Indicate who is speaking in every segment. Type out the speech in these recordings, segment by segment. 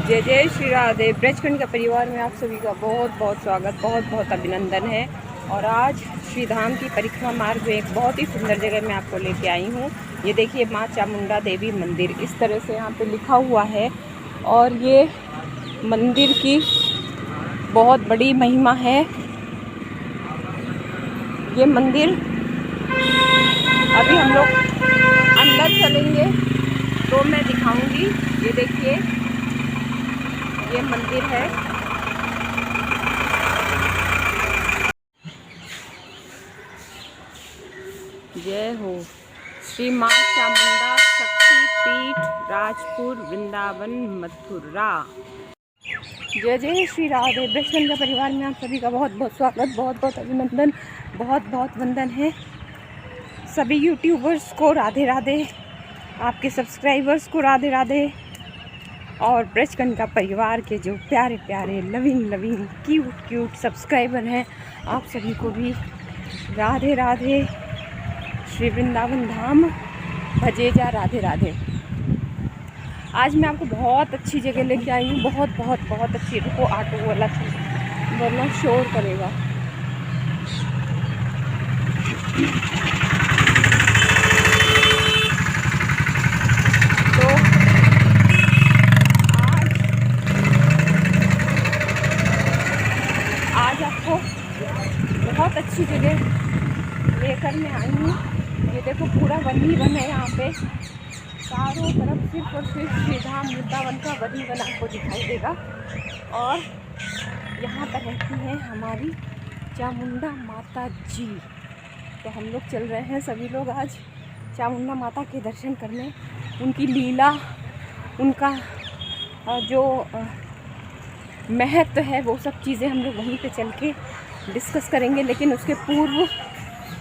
Speaker 1: जय जय श्री राधे। ब्रजखंड का परिवार में आप सभी का बहुत बहुत स्वागत, बहुत बहुत अभिनंदन है। और आज श्री धाम की परिक्रमा मार्ग में एक बहुत ही सुंदर जगह मैं आपको लेके आई हूँ। ये देखिए माँ चामुंडा देवी मंदिर, इस तरह से यहाँ पे लिखा हुआ है। और ये मंदिर की बहुत बड़ी महिमा है। ये मंदिर अभी हम लोग अंदर चलेंगे तो मैं दिखाऊंगी। ये देखिए ये मंदिर है। जय हो श्री माँ चामुंडा शक्ति पीठ, राजपुर, वृंदावन, मथुरा। जय जय श्री राधे। ब्रजखंड का परिवार में आप सभी का बहुत बहुत स्वागत, बहुत बहुत अभिनंदन, बहुत बहुत वंदन है। सभी यूट्यूबर्स को राधे राधे, आपके सब्सक्राइबर्स को राधे राधे, और ब्रजखंड का परिवार के जो प्यारे प्यारे लविंग क्यूट क्यूट सब्सक्राइबर हैं, आप सभी को भी राधे राधे। श्री वृंदावन धाम भजे जा राधे राधे। आज मैं आपको बहुत अच्छी जगह लेके आई हूँ, बहुत बहुत बहुत अच्छी। रुको ऑटो वाला वरना शोर करेगा। तो आज आपको बहुत अच्छी जगह लेकर मैं आई हूँ। ये देखो पूरा वन ही वन है यहाँ पे, चारों तरफ सिर्फ और सिर्फ श्री धाम वृंदावन का वन ही वन आपको दिखाई देगा। और यहाँ पर रहती हैं हमारी चामुंडा माता जी। तो हम लोग चल रहे हैं सभी लोग आज चामुंडा माता के दर्शन करने, उनकी लीला, उनका जो महत्व है, वो सब चीज़ें हम लोग वहीं पे चल के डिस्कस करेंगे। लेकिन उसके पूर्व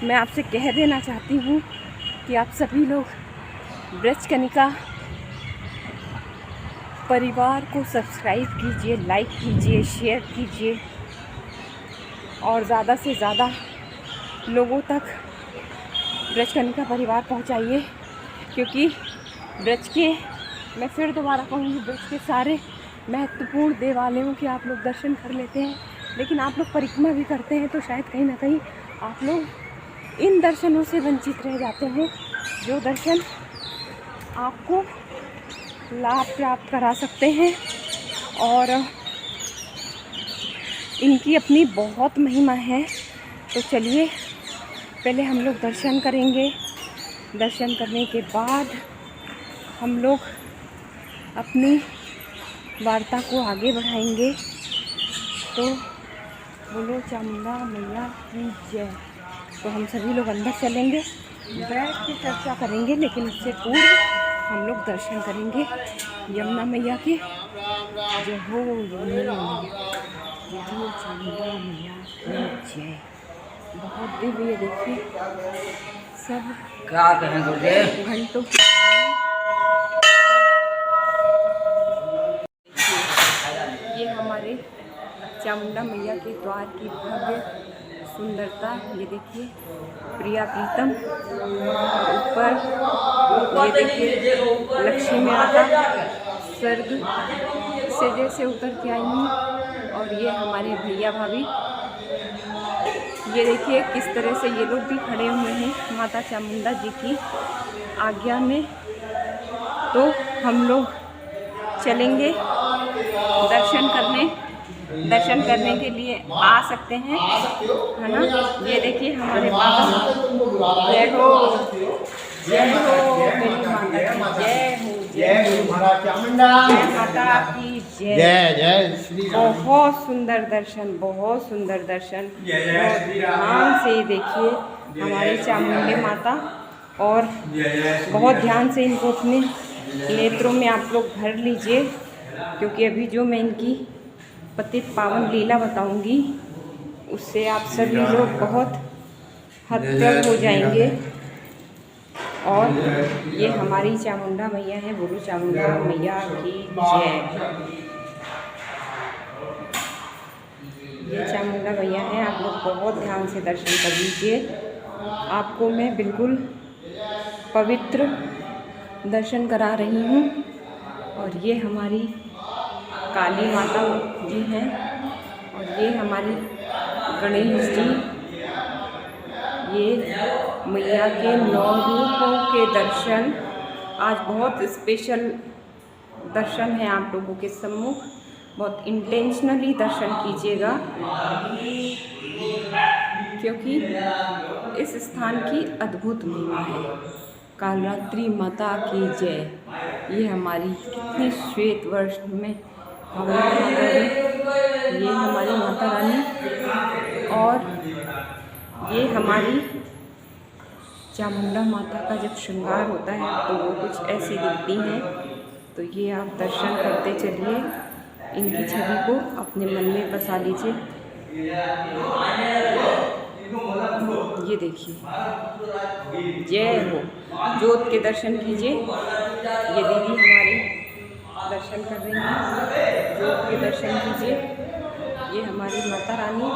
Speaker 1: मैं आपसे कह देना चाहती हूँ कि आप सभी लोग ब्रजकनिका परिवार को सब्सक्राइब कीजिए, लाइक कीजिए, शेयर कीजिए और ज़्यादा से ज़्यादा लोगों तक ब्रजकनिका परिवार पहुँचाइए। क्योंकि ब्रज के, मैं फिर दोबारा कहूँगी, ब्रज के सारे महत्वपूर्ण देवालयों के आप लोग दर्शन कर लेते हैं, लेकिन आप लोग परिक्रमा भी करते हैं तो शायद कहीं ना कहीं आप लोग इन दर्शनों से वंचित रह जाते हैं, जो दर्शन आपको लाभ प्राप्त करा सकते हैं। और इनकी अपनी बहुत महिमा है। तो चलिए पहले हम लोग दर्शन करेंगे। दर्शन करने के बाद हम लोग अपनी वार्ता को आगे बढ़ाएंगे। तो बोलो चामुंडा मैया की जय। तो हम सभी लोग अंदर चलेंगे, बैठ के चर्चा करेंगे, लेकिन उससे पूर्व हम लोग दर्शन करेंगे यमुना मैया के। जय हो चामुंडा मैया की जय। बहुत दिव्य, देखिए सब घंटों की ये हमारे चामुंडा मैया के द्वार की भव्य सुंदरता। ये देखिए प्रिया प्रीतम, ऊपर ये देखिए लक्ष्मी माता स्वर्ग से जैसे उतर के आई हैं। और ये हमारे भैया भाभी, ये देखिए किस तरह से ये लोग भी खड़े हुए हैं माता चामुंडा जी की आज्ञा में। तो हम लोग चलेंगे दर्शन करने के लिए आ सकते हैं, है ना। ये देखिए हमारे बाबा, जय हो मेरी माता, जय हो माता की जय।
Speaker 2: जय श्री राम।
Speaker 1: बहुत सुंदर दर्शन, बहुत सुंदर दर्शन। ध्यान से देखिए हमारी चामुंडी माता, और बहुत ध्यान से इनको अपने नेत्रों में आप लोग भर लीजिए। क्योंकि अभी जो मैं इनकी पतित पावन लीला बताऊंगी, उससे आप सभी लोग बहुत हतप्रभ हो जाएंगे। और ये हमारी चामुंडा मैया है। बोलो चामुंडा मैया की जय। ये चामुंडा मैया है, आप लोग बहुत ध्यान से दर्शन कर लीजिए। आपको मैं बिल्कुल पवित्र दर्शन करा रही हूँ। और ये हमारी काली माता जी हैं और ये हमारी गणेश जी। ये मैया के 9 रूपों के दर्शन आज बहुत स्पेशल दर्शन है आप लोगों के सम्मुख। बहुत इंटेंशनली दर्शन कीजिएगा क्योंकि इस स्थान की अद्भुत महिमा है। कालरात्रि माता की जय। ये हमारी कितनी श्वेत वर्ष में हमारी माता रानी, ये हमारी माता रानी और ये हमारी चामुंडा माता का जब श्रृंगार होता है तो वो कुछ ऐसी दिखती हैं। तो ये आप दर्शन करते चलिए, इनकी छवि को अपने मन में बसा लीजिए। ये देखिए, जय हो। जोत के दर्शन कीजिए। ये दीदी हमारे दर्शन कर रही हैं, जोत के दर्शन कीजिए। ये हमारी माता रानी।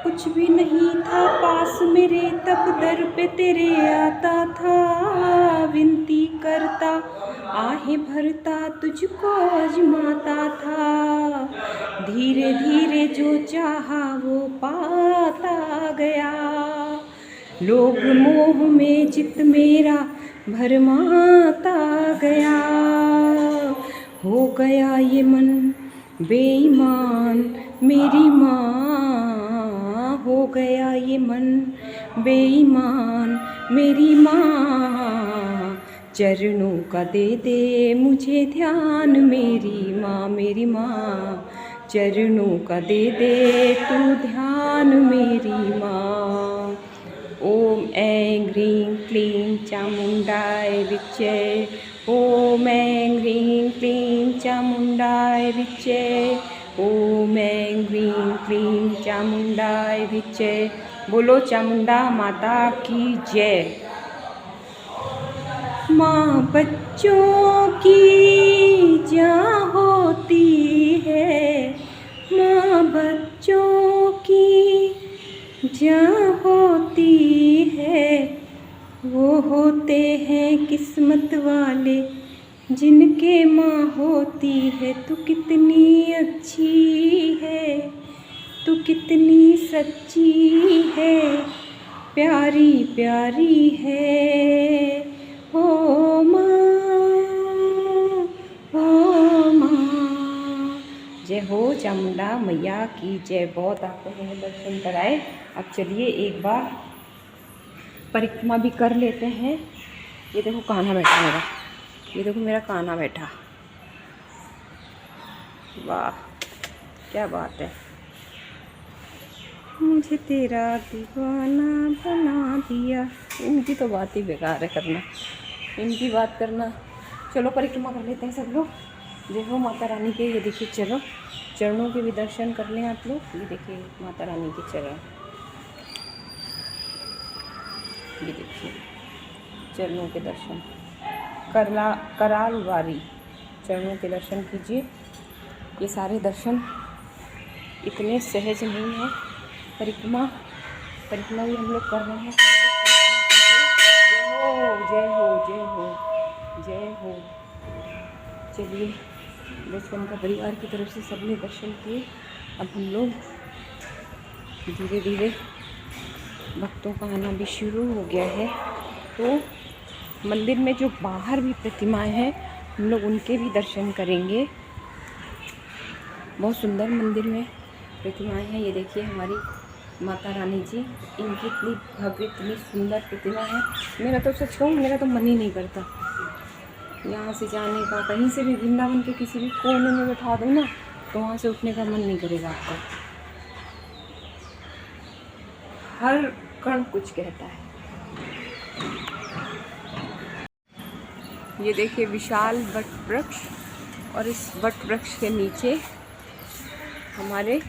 Speaker 1: कुछ भी नहीं था पास मेरे, तब दर पे तेरे आता था, विनती करता आहें भरता तुझको आजमाता था। धीरे धीरे जो चाहा वो पाता गया, लोभ मोह में चित मेरा भरमाता गया। हो गया ये मन बेईमान मेरी माँ, हो गया ये मन बेईमान मेरी माँ। चरणों का दे दे मुझे ध्यान मेरी माँ, मेरी माँ। चरणों का दे दे तू ध्यान मेरी माँ। ओम ऐं ह्रीं क्लीं चामुंडाय विच्चे। ओम ऐं ह्रीं क्लीं चामुंडाय विच्चे। ओम ऐं ह्रीं क्लीं चामुंडाय विच्चे। बोलो चामुंडा माता की जय। माँ बच्चों की जान होती है, माँ बच्चों की जान होती है। वो होते हैं किस्मत वाले जिनके माँ होती है। तू कितनी अच्छी है, तू कितनी सच्ची है, प्यारी प्यारी है ओ माँ, ओ माँ। जय हो चामुंडा मैया की जय। बहुत आपको मैंने दर्शन कराए। अब चलिए एक बार परिक्रमा भी कर लेते हैं। ये देखो कान्हा बैठा मेरा, ये देखो मेरा कान्हा बैठा। वाह क्या बात है। मुझे तेरा दीवाना बना दिया। इनकी तो बात ही बेकार है करना, इनकी बात करना। चलो परिक्रमा कर लेते हैं सब लोग। जय हो माता रानी के। ये देखिए चलो चरणों के भी दर्शन कर लें आप लोग। ये देखिए माता रानी के चरण, ये देखिए चरणों के दर्शन। कराल वारी चरणों के दर्शन कीजिए। ये सारे दर्शन इतने सहज नहीं हैं। परिक्रमा भी हम लोग कर रहे हैं। जय हो जय हो जय हो जय हो। चलिए बचपन का परिवार की तरफ से सबने दर्शन किए। अब हम लोग धीरे धीरे भक्तों का आना भी शुरू हो गया है। तो मंदिर में जो बाहर भी प्रतिमाएं हैं हम लोग उनके भी दर्शन करेंगे। बहुत सुंदर मंदिर में प्रतिमाएं हैं। ये देखिए हमारी माता रानी जी, इनकी इतनी भव्य इतनी सुंदर प्रतिमा है। मेरा तो सच कहूँ मेरा तो मन ही नहीं करता यहाँ से जाने का। कहीं से भी वृंदावन के किसी भी कोने में बैठा दो ना तो वहाँ से उठने का मन नहीं करेगा आपका। हर कण कुछ कहता है। ये देखिए विशाल वट वृक्ष, और इस वट वृक्ष के नीचे हमारे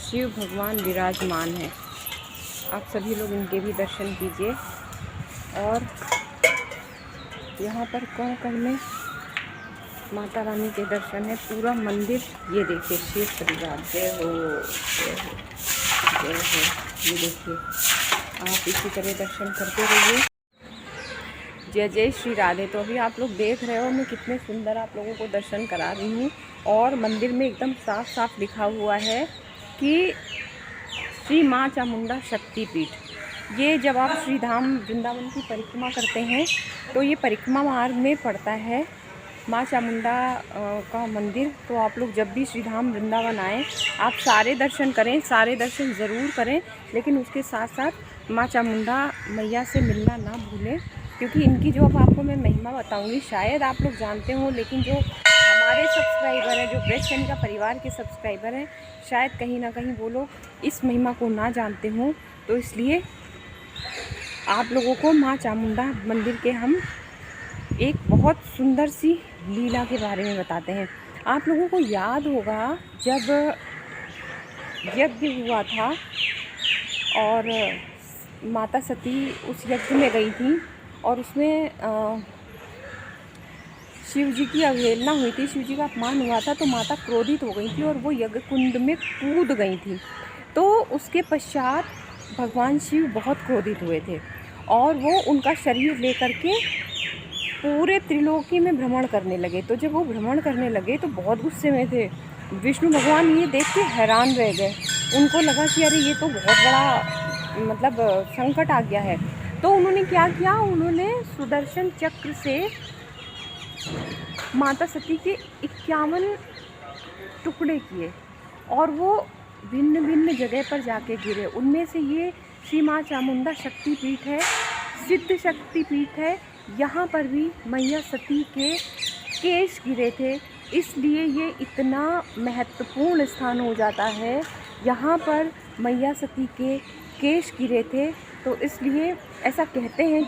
Speaker 1: शिव भगवान विराजमान हैं। आप सभी लोग इनके भी दर्शन कीजिए। और यहाँ पर कण कण में माता रानी के दर्शन है। पूरा मंदिर ये देखिए शिव परिवार। जय हो जय हो जय हो। ये देखिए आप इसी तरह दर्शन करते रहिए। जय जय श्री राधे। तो अभी आप लोग देख रहे हो मैं कितने सुंदर आप लोगों को दर्शन करा रही हूँ, और मंदिर में एकदम साफ साफ लिखा हुआ है कि श्री माँ चामुंडा शक्तिपीठ। ये जब आप श्री धाम वृंदावन की परिक्रमा करते हैं तो ये परिक्रमा मार्ग में पड़ता है माँ चामुंडा का मंदिर। तो आप लोग जब भी श्री धाम वृंदावन आएँ आप सारे दर्शन करें, सारे दर्शन ज़रूर करें, लेकिन उसके साथ साथ माँ चामुंडा मैया से मिलना ना भूलें, क्योंकि इनकी जो अब आपको मैं महिमा बताऊंगी शायद आप लोग जानते हो, लेकिन जो हमारे सब्सक्राइबर हैं, जो ब्रज कनिका परिवार के सब्सक्राइबर हैं, शायद कहीं ना कहीं वो लोग इस महिमा को ना जानते हों। तो इसलिए आप लोगों को माँ चामुंडा मंदिर के हम एक बहुत सुंदर सी लीला के बारे में बताते हैं। आप लोगों को याद होगा जब यज्ञ हुआ था और माता सती उस यज्ञ में गई थी और उसमें शिव जी की अवहेलना हुई थी, शिव जी का अपमान हुआ था, तो माता क्रोधित हो गई थी और वो यज्ञ कुंड में कूद गई थी। तो उसके पश्चात भगवान शिव बहुत क्रोधित हुए थे और वो उनका शरीर लेकर के पूरे त्रिलोकी में भ्रमण करने लगे। तो जब वो भ्रमण करने लगे तो बहुत गुस्से में थे। विष्णु भगवान ये देख के हैरान रह गए, उनको लगा कि अरे ये तो बहुत बड़ा मतलब संकट आ गया है। तो उन्होंने क्या किया, उन्होंने सुदर्शन चक्र से माता सती के 51 टुकड़े किए और वो भिन्न भिन्न जगह पर जाके गिरे। उनमें से ये श्री माँ चामुंडा शक्तिपीठ है, सिद्ध शक्तिपीठ है। यहाँ पर भी मैया सती के केश गिरे थे, इसलिए ये इतना महत्वपूर्ण स्थान हो जाता है। यहाँ पर मैया सती के केश गिरे थे, तो इसलिए ऐसा कहते हैं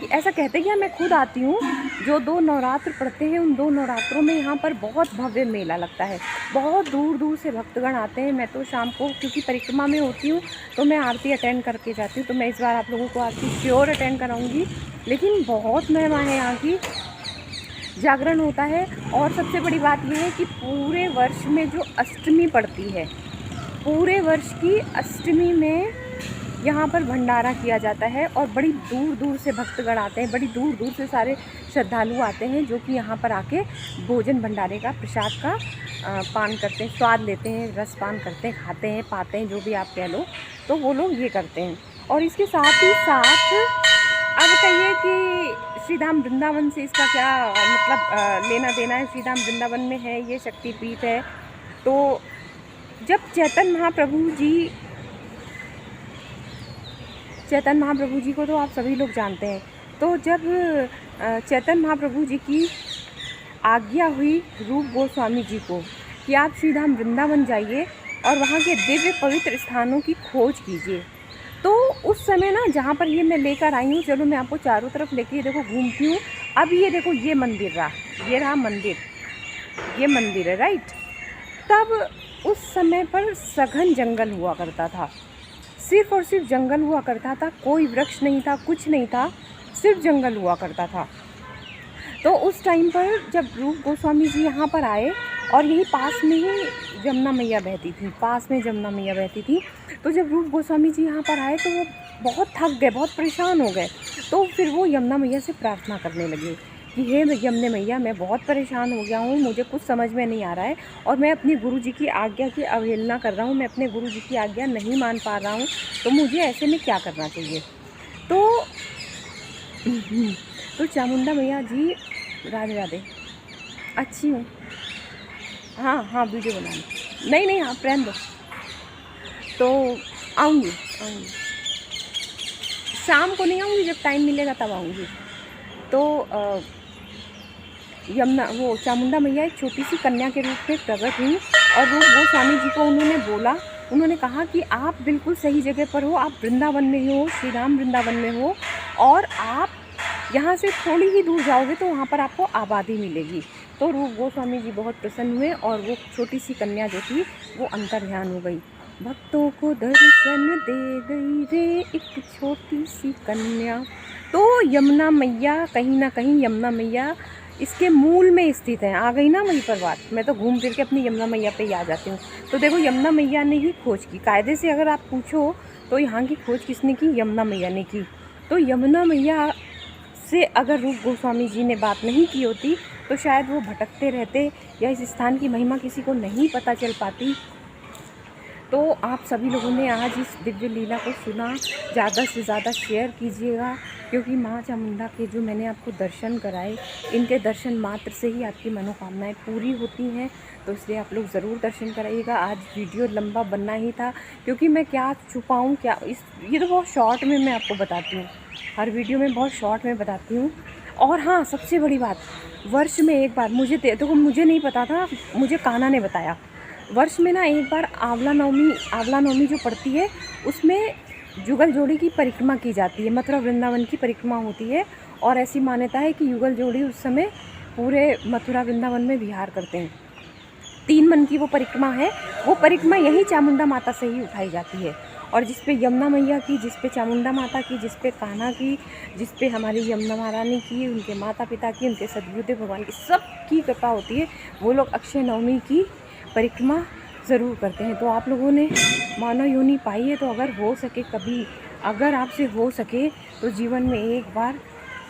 Speaker 1: कि मैं खुद आती हूँ, जो 2 नवरात्र पड़ते हैं उन 2 नवरात्रों में यहाँ पर बहुत भव्य मेला लगता है। बहुत दूर दूर से भक्तगण आते हैं। मैं तो शाम को क्योंकि परिक्रमा में होती हूँ तो मैं आरती अटेंड करके जाती हूँ, तो मैं इस बार आप लोगों को आरती श्योर अटेंड कराऊँगी। लेकिन बहुत महिमा है यहाँ की, जागरण होता है। और सबसे बड़ी बात यह है कि पूरे वर्ष में जो अष्टमी पड़ती है, पूरे वर्ष की अष्टमी में यहाँ पर भंडारा किया जाता है और बड़ी दूर दूर से भक्तगण आते हैं, बड़ी दूर दूर से सारे श्रद्धालु आते हैं, जो कि यहाँ पर आके भोजन भंडारे का प्रसाद का पान करते हैं, स्वाद लेते हैं, रस पान करते हैं, खाते हैं, पाते हैं, जो भी आप कह लो, तो वो लोग ये करते हैं। और इसके साथ ही साथ अब कहिए कि श्रीधाम वृंदावन से इसका क्या मतलब लेना देना है। श्रीधाम वृंदावन में है, ये शक्तिपीठ है। तो जब चैतन्य महाप्रभु जी को तो आप सभी लोग जानते हैं। तो जब चैतन्य महाप्रभु जी की आज्ञा हुई रूप गोस्वामी जी को कि आप श्रीधाम वृंदावन जाइए और वहाँ के दिव्य पवित्र स्थानों की खोज कीजिए, तो उस समय ना जहाँ पर ये मैं लेकर आई हूँ, चलो मैं आपको चारों तरफ लेके देखो घूमती हूँ। अब ये देखो ये मंदिर रहा, ये रहा मंदिर, ये मंदिर है, राइट। तब उस समय पर सघन जंगल हुआ करता था, सिर्फ और सिर्फ जंगल हुआ करता था, कोई वृक्ष नहीं था, कुछ नहीं था, सिर्फ जंगल हुआ करता था। तो उस टाइम पर जब रूप गोस्वामी जी यहाँ पर आए और यही पास में ही जमुना मैया बहती थी, पास में जमुना मैया बहती थी। तो जब रूप गोस्वामी जी यहाँ पर आए तो वो बहुत थक गए, बहुत परेशान हो गए। तो फिर वो यमुना मैया से प्रार्थना करने लगे कि हे यमुना मैया, मैं बहुत परेशान हो गया हूँ, मुझे कुछ समझ में नहीं आ रहा है और मैं अपनी गुरु जी की आज्ञा की अवहेलना कर रहा हूँ, मैं अपने गुरु जी की आज्ञा नहीं मान पा रहा हूँ, तो मुझे ऐसे में क्या करना चाहिए। तो चामुंडा मैया जी, राधे राधे, अच्छी हूँ, हाँ वीडियो बनाना, नहीं आप रहने दो, तो आऊँगी शाम को नहीं आऊँगी, जब टाइम मिलेगा तब आऊँगी। तो वो चामुंडा मैया एक छोटी सी कन्या के रूप में प्रकट हुई और रूप गोस्वामी जी को उन्होंने कहा कि आप बिल्कुल सही जगह पर हो, आप वृंदावन में हो, श्रीराम वृंदावन में हो, और आप यहाँ से थोड़ी ही दूर जाओगे तो वहाँ पर आपको आबादी मिलेगी। तो रूप गोस्वामी जी बहुत प्रसन्न हुए और वो छोटी सी कन्या जो थी वो अंतर्ध्यान हो गई। भक्तों को दर्शन दे गई रे एक छोटी सी कन्या। तो यमुना मैया कहीं ना कहीं, यमुना मैया इसके मूल में स्थित है। आ गई ना वहीं पर बात, मैं तो घूम फिर के अपनी यमुना मैया पे ही आ जाती हूँ। तो देखो यमुना मैया ने ही खोज की, कायदे से अगर आप पूछो तो यहाँ की खोज किसने की, यमुना मैया ने की। तो यमुना मैया आपसे अगर रूप गोस्वामी जी ने बात नहीं की होती तो शायद वो भटकते रहते या इस स्थान की महिमा किसी को नहीं पता चल पाती। तो आप सभी लोगों ने आज इस दिव्य लीला को सुना, ज़्यादा से ज़्यादा शेयर कीजिएगा, क्योंकि माँ चामुंडा के जो मैंने आपको दर्शन कराए, इनके दर्शन मात्र से ही आपकी मनोकामनाएं पूरी होती हैं। तो इसलिए आप लोग ज़रूर दर्शन कराइएगा। आज वीडियो लंबा बनना ही था, क्योंकि मैं क्या छुपाऊँ क्या, ये तो बहुत शॉर्ट में मैं आपको बताती हूँ, हर वीडियो में बहुत शॉर्ट में बताती हूँ। और हाँ, सबसे बड़ी बात, वर्ष में एक बार मुझे नहीं पता था, मुझे कान्हा ने बताया, वर्ष में ना एक बार आंवला नवमी जो पड़ती है उसमें जुगल जोड़ी की परिक्रमा की जाती है, मथुरा वृंदावन की परिक्रमा होती है। और ऐसी मान्यता है कि युगल जोड़ी उस समय पूरे मथुरा वृंदावन में विहार करते हैं। 3 मन की वो परिक्रमा है, वो परिक्रमा यही चामुंडा माता से ही उठाई जाती है। और जिस पे यमुना मैया की, जिस पे चामुंडा माता की, जिस पे कान्हा की, जिस पे हमारी यमुना महारानी की, उनके माता पिता की, उनके सदगुरुदेव भगवान की, सब की कृपा होती है। वो लोग अक्षय नवमी की परिक्रमा ज़रूर करते हैं। तो आप लोगों ने मानव योनि पाई है, तो अगर हो सके, कभी अगर आपसे हो सके तो जीवन में एक बार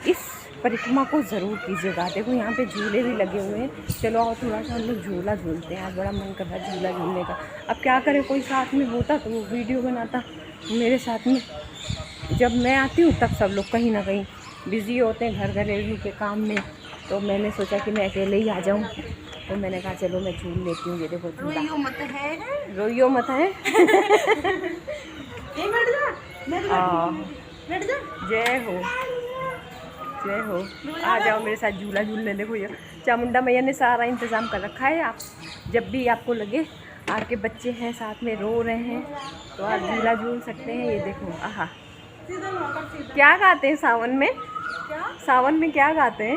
Speaker 1: इस परिक्रमा को ज़रूर कीजिएगा। देखो यहाँ पे झूले भी लगे हुए हैं, चलो और थोड़ा सा हम लोग झूला झूलते हैं। आज बड़ा मन कर रहा है झूला झूलने का। अब क्या करें, कोई साथ में होता तो वो वीडियो बनाता मेरे साथ में। जब मैं आती हूँ तब सब लोग कहीं ना कहीं बिज़ी होते हैं घरेलू के काम में, तो मैंने सोचा कि मैं अकेले ही आ जाऊँ। तो मैंने कहा चलो मैं झूल लेती हूँ। ये देखो झूला, रोइयो मत है जय हो जय हो, आ जाओ मेरे साथ झूला झूलने। देखो ये चामुंडा मैया ने सारा इंतज़ाम कर रखा है। आप जब भी आपको लगे आपके बच्चे हैं साथ में रो रहे हैं तो आप झूला झूल सकते हैं। ये देखो, आहा, क्या गाते हैं सावन में? सावन में क्या गाते हैं?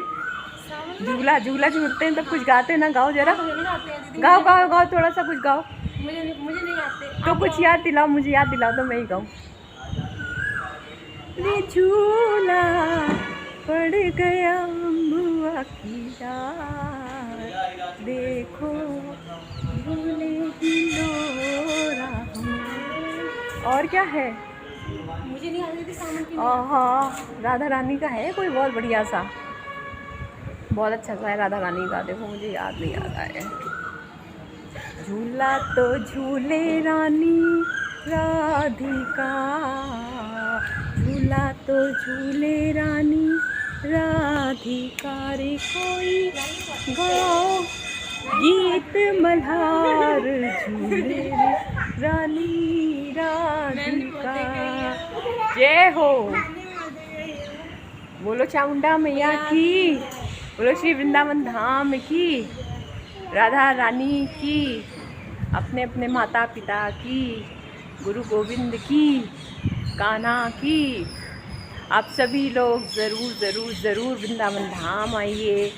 Speaker 1: झूला झूलते हैं तब कुछ गाते हैं ना, गाओ जरा, गाओ थोड़ा सा कुछ गाओ। मुझे नहीं आते तो कुछ याद दिलाओ, मुझे याद दिलाओ तो मैं ही गाऊँ। झूला पड़ गया अम्बुआ की डार, देखो झूले की लोरा। और क्या है? मुझे नहीं आती थी सावन की। हाँ, राधा रानी का है कोई बहुत बढ़िया सा, बहुत अच्छा सा है राधा रानी का। देखो मुझे याद नहीं आ रहा है। झूला तो झूले रानी राधिका, झूला तो झूले रानी राधिका रे, कोई गाओ गीत मल्हार, झूले रानी राधिका। जय हो, बोलो चामुंडा मैया की, बोलो श्री वृंदावन धाम की, राधा रानी की, अपने अपने माता पिता की, गुरु गोविंद की, कान्हा की। आप सभी लोग ज़रूर वृंदावन धाम आइए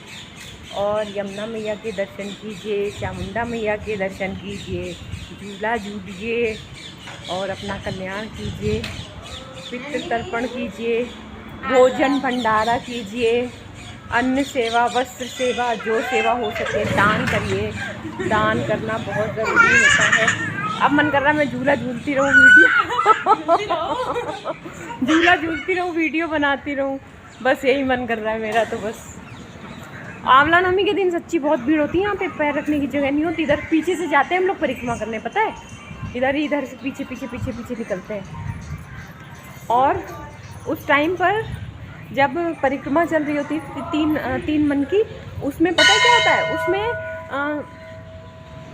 Speaker 1: और यमुना मैया के दर्शन कीजिए, चामुंडा मैया के दर्शन कीजिए, झूला झूलिए और अपना कल्याण कीजिए, पितृ तर्पण कीजिए, भोजन भंडारा कीजिए, अन्न सेवा, वस्त्र सेवा, जो सेवा हो सके दान करिए। दान करना बहुत ज़रूरी होता है। अब मन कर रहा है मैं झूला झूलती रहूँ, झूला झूलती रहूँ, वीडियो बनाती रहूँ, बस यही मन कर रहा है मेरा। तो बस आंवला नवमी के दिन सच्ची बहुत भीड़ होती है यहाँ पे, पैर रखने की जगह नहीं होती। इधर पीछे से जाते हैं हम लोग परिक्रमा करने, पता है, इधर से पीछे निकलते हैं। और उस टाइम पर जब परिक्रमा चल रही होती है तीन मन की, उसमें पता है क्या होता है, उसमें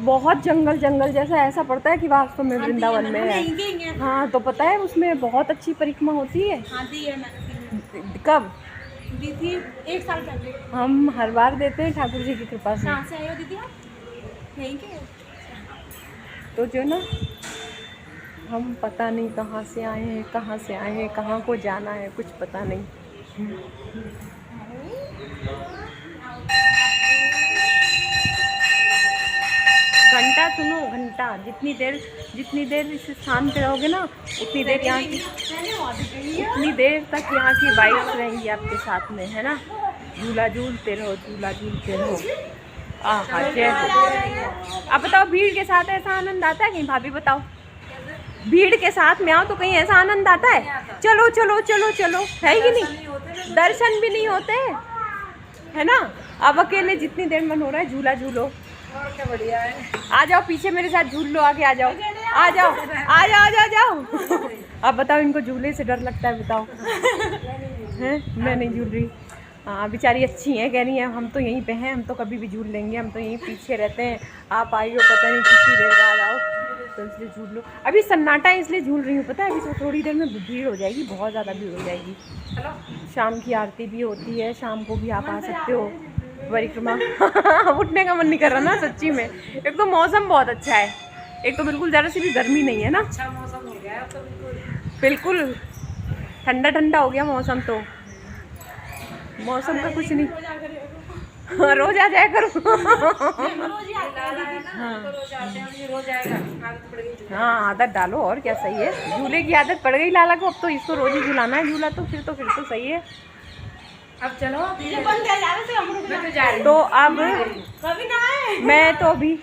Speaker 1: बहुत जंगल जैसा ऐसा पड़ता है कि वास्तव में वृंदावन में है। हाँ, तो पता है उसमें बहुत अच्छी परिक्रमा होती है। कब दी थी? 1 साल पहले। हम हर बार देते हैं ठाकुर जी की कृपा से। कहाँ से आए हो दीदी आप? यहीं के? तो जो ना, हम पता नहीं कहाँ से आए हैं, कहाँ को जाना है, कुछ पता नहीं। घंटा सुनो, घंटा, जितनी देर इस स्थान पे रहोगे ना, उतनी देर तक यहाँ की वाइब्स रहेंगी आपके साथ में, है ना। झूला झूलते रहो। हाँ, जय हो। अब बताओ, भीड़ के साथ ऐसा आनंद आता है कहीं? भाभी बताओ, भीड़ के साथ में आओ तो कहीं ऐसा आनंद आता है। चलो चलो चलो चलो, है कि नहीं, दर्शन भी नहीं होते है ना। अब अकेले जितनी देर मन हो रहा है झूला झूलो,
Speaker 2: और क्या बढ़िया है।
Speaker 1: आ जाओ पीछे मेरे साथ झूल लो, आगे आ जाओ आ जाओ आ जाओ आ जाओ, जाओ। अब बताओ इनको झूले से डर लगता है, बताओ हैं? मैं नहीं झूल रही। हाँ बेचारी अच्छी हैं, कह रही हैं हम तो यहीं पे हैं, हम तो कभी भी झूल लेंगे, हम तो यहीं पीछे रहते हैं, आप आई हो पता नहीं कितनी देर बाद आओ तो इसलिए झूल लो। अभी सन्नाटा है इसलिए झूल रही हूँ, पता है अभी तो थोड़ी देर में भीड़ हो जाएगी, बहुत ज़्यादा भीड़ हो जाएगी। शाम की आरती भी होती है, शाम को भी आप आ सकते हो परिक्रमा। उठने का मन नहीं कर रहा ना सच्ची में। एक तो मौसम बहुत अच्छा है, एक तो बिल्कुल ज़रा सी भी गर्मी नहीं है ना,
Speaker 2: अच्छा मौसम हो गया है तो
Speaker 1: बिल्कुल ठंडा ठंडा हो गया मौसम। तो मौसम का कुछ नहीं, हाँ रोज आ जाया करो। हाँ आदत डालो और क्या, सही है, झूले की आदत पड़ गई लाला को, अब तो इसको रोज ही झुलाना है झूला, तो फिर तो सही है।
Speaker 2: अब चलो
Speaker 1: तो अब मैं तो अभी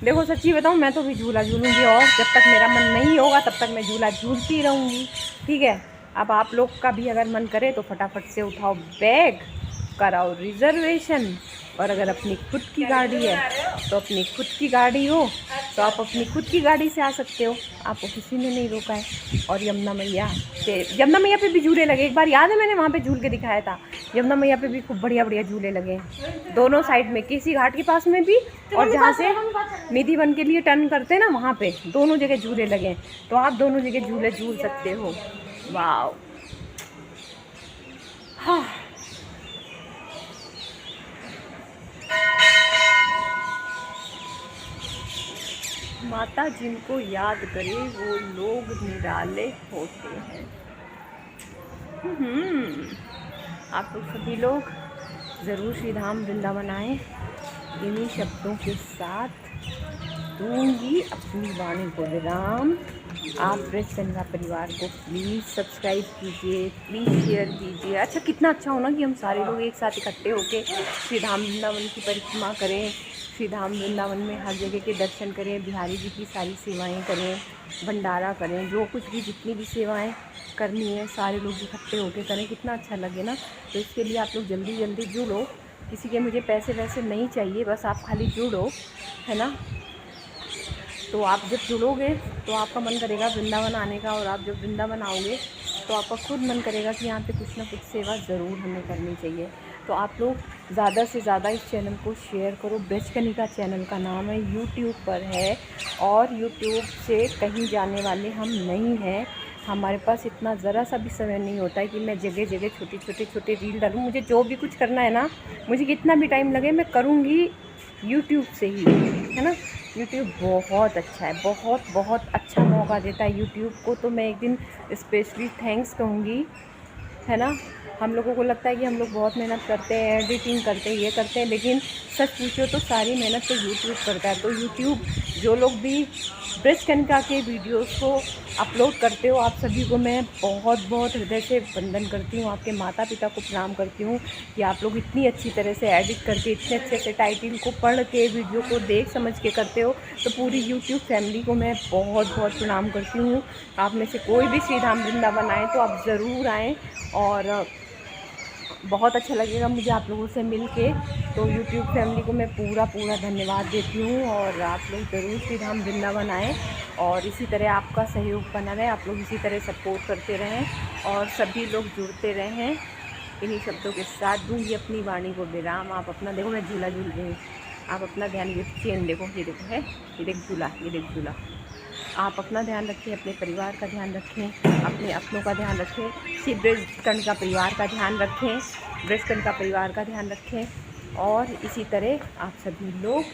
Speaker 1: देखो सच्ची बताऊँ, मैं तो भी झूला झूलूंगी और जब तक मेरा मन नहीं होगा तब तक मैं झूला झूलती रहूँगी, ठीक है। अब आप लोग का भी अगर मन करे तो फटाफट से उठाओ बैग, कराओ रिजर्वेशन, और अगर अपनी खुद की गाड़ी है तो अपनी खुद की गाड़ी हो तो आप अपनी खुद की गाड़ी से आ सकते हो, आपको किसी ने नहीं रोका है। और यमुना मैया पे भी झूले लगे, एक बार याद है मैंने वहाँ पे झूल के दिखाया था, यमुना मैया पे भी खूब बढ़िया बढ़िया झूले लगे हैं दोनों साइड में, केसी घाट के पास में भी और जहाँ से निधि वन के लिए टर्न करते हैं ना वहाँ पे, दोनों जगह झूले लगे हैं, तो आप दोनों जगह झूले झूल सकते हो। वाह हाँ माता जिनको याद करे वो लोग निराले होते हैं। आप लोग सभी लोग ज़रूर श्री धाम वृंदावन आएँ। इन्हीं शब्दों के साथ दूंगी अपनी वाणी को विराम। आप ब्रज गंगा परिवार को प्लीज़ सब्सक्राइब कीजिए, प्लीज़ शेयर कीजिए। अच्छा कितना अच्छा होना कि हम सारे लोग एक साथ इकट्ठे होके श्री धाम वृंदावन की परिक्रमा करें, श्री धाम वृंदावन में हर जगह के दर्शन करें, बिहारी जी की सारी सेवाएं करें, भंडारा करें, जो कुछ भी जितनी भी सेवाएं करनी है सारे लोग इकट्ठे होके करें, कितना अच्छा लगे ना। तो इसके लिए आप लोग जल्दी जल्दी जुड़ो, किसी के मुझे पैसे वैसे नहीं चाहिए, बस आप खाली जुड़ो, है ना। तो आप जब जुड़ोगे तो आपका मन करेगा वृंदावन आने का, और आप जब वृंदावन आओगे तो आपका खुद मन करेगा कि यहाँ पे कुछ ना कुछ सेवा ज़रूर हमें करनी चाहिए। तो आप लोग ज़्यादा से ज़्यादा इस चैनल को शेयर करो। ब्रज कनिका चैनल का नाम है, यूट्यूब पर है, और यूट्यूब से कहीं जाने वाले हम नहीं हैं। हमारे पास इतना ज़रा सा भी समय नहीं होता है कि मैं जगह जगह छोटे रील डालूँ। मुझे जो भी कुछ करना है ना, मुझे कितना भी टाइम लगे मैं करूँगी यूट्यूब से ही, है ना। यूट्यूब बहुत अच्छा है, बहुत बहुत अच्छा मौका देता है यूट्यूब को, तो मैं एक दिन स्पेशली थैंक्स कहूँगी, है ना। हम लोगों को लगता है कि हम लोग बहुत मेहनत करते हैं, एडिटिंग करते हैं, ये करते हैं, लेकिन सच पूछो तो सारी मेहनत तो यूट्यूब करता है। तो यूट्यूब जो लोग भी ब्रज कनिका के वीडियोस को अपलोड करते हो, आप सभी को मैं बहुत बहुत हृदय से वंदन करती हूँ। आपके माता पिता को प्रणाम करती हूँ कि आप लोग इतनी अच्छी तरह से एडिट करके, इतने अच्छे से टाइटल को पढ़ के, वीडियो को देख समझ के करते हो। तो पूरी यूट्यूब फैमिली को मैं बहुत बहुत प्रणाम करती हूँ। आप में से कोई भी श्री धाम वृंदावन आए तो आप ज़रूर आएँ, और बहुत अच्छा लगेगा मुझे आप लोगों से मिल के। तो यूट्यूब फैमिली को मैं पूरा धन्यवाद देती हूँ, और आप लोग ज़रूर श्री धाम वृंदावन आएँ, और इसी तरह आपका सहयोग बना रहे, आप लोग इसी तरह सपोर्ट करते रहें, और सभी लोग जुड़ते रहें। इन्हीं शब्दों के साथ दूँगी अपनी वाणी को विराम। आप अपना देखो, मैं झूला झूल रही हूँ, आप अपना ध्यान, ये चेन देखो, ये देखो है, ये देख झूला, ये देख झूला। आप अपना ध्यान रखें, अपने परिवार का ध्यान रखें, अपने अपनों का ध्यान रखें, श्री ब्रज कनिका परिवार का ध्यान रखें, ब्रज कनिका परिवार का ध्यान रखें, और इसी तरह आप सभी लोग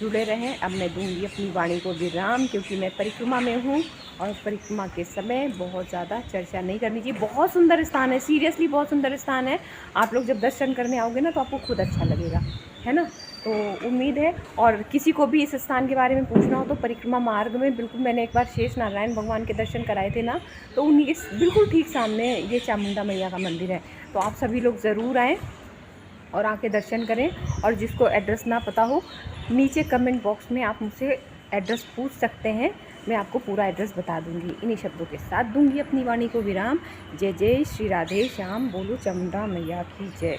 Speaker 1: जुड़े रहें। अब मैं दूंगी अपनी वाणी को विराम, क्योंकि मैं परिक्रमा में हूँ, और परिक्रमा के समय बहुत ज़्यादा चर्चा नहीं करनी चाहिए। बहुत सुंदर स्थान है, सीरियसली बहुत सुंदर स्थान है। आप लोग जब दर्शन करने आओगे ना तो आपको खुद अच्छा लगेगा, है ना। तो उम्मीद है, और किसी को भी इस स्थान के बारे में पूछना हो तो परिक्रमा मार्ग में बिल्कुल, मैंने एक बार शेष नारायण भगवान के दर्शन कराए थे ना, तो उन्हीं इस बिल्कुल ठीक सामने ये चामुंडा मैया का मंदिर है। तो आप सभी लोग ज़रूर आएँ और आके दर्शन करें। और जिसको एड्रेस ना पता हो, नीचे कमेंट बॉक्स में आप मुझसे एड्रेस पूछ सकते हैं, मैं आपको पूरा एड्रेस बता दूंगी। इन्हीं शब्दों के साथ दूंगी अपनी वाणी को विराम। जय जय श्री राधे श्याम, बोलो चामुंडा मैया की जय।